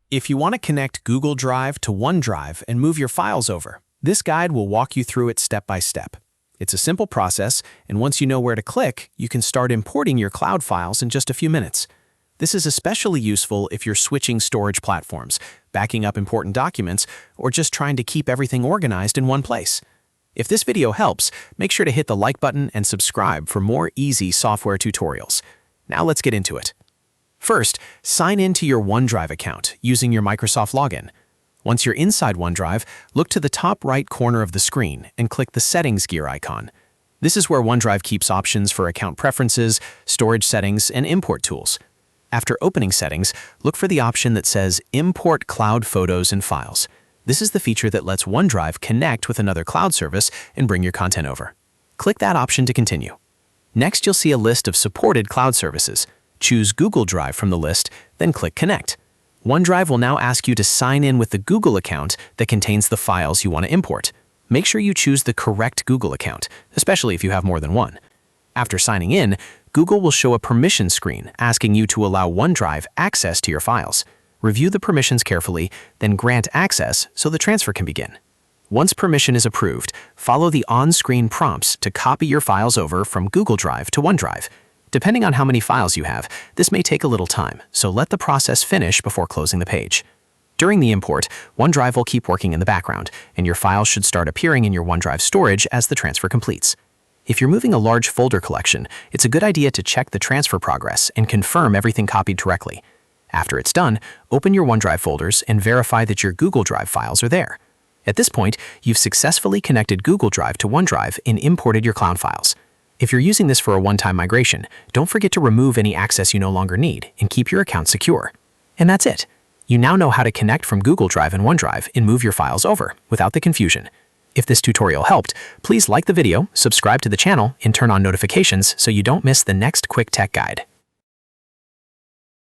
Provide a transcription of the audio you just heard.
If you want to connect Google Drive to OneDrive and move your files over, this guide will walk you through it step by step. It's a simple process, and once you know where to click, you can start importing your cloud files in just a few minutes. This is especially useful if you're switching storage platforms, backing up important documents, or just trying to keep everything organized in one place. If this video helps, make sure to hit the like button and subscribe for more easy software tutorials. Now let's get into it. First, sign in to your OneDrive account using your Microsoft login. Once you're inside OneDrive, look to the top right corner of the screen and click the Settings gear icon. This is where OneDrive keeps options for account preferences, storage settings, and import tools. After opening Settings, look for the option that says Import Cloud Photos and Files. This is the feature that lets OneDrive connect with another cloud service and bring your content over. Click that option to continue. Next, you'll see a list of supported cloud services. Choose Google Drive from the list, then click Connect. OneDrive will now ask you to sign in with the Google account that contains the files you want to import. Make sure you choose the correct Google account, especially if you have more than one. After signing in, Google will show a permission screen asking you to allow OneDrive access to your files. Review the permissions carefully, then grant access so the transfer can begin. Once permission is approved, follow the on-screen prompts to copy your files over from Google Drive to OneDrive. Depending on how many files you have, this may take a little time, so let the process finish before closing the page. During the import, OneDrive will keep working in the background, and your files should start appearing in your OneDrive storage as the transfer completes. If you're moving a large folder collection, it's a good idea to check the transfer progress and confirm everything copied correctly. After it's done, open your OneDrive folders and verify that your Google Drive files are there. At this point, you've successfully connected Google Drive to OneDrive and imported your cloud files. If you're using this for a one-time migration, don't forget to remove any access you no longer need and keep your account secure. And that's it. You now know how to connect from Google Drive and OneDrive and move your files over without the confusion. If this tutorial helped, please like the video, subscribe to the channel, and turn on notifications so you don't miss the next quick tech guide.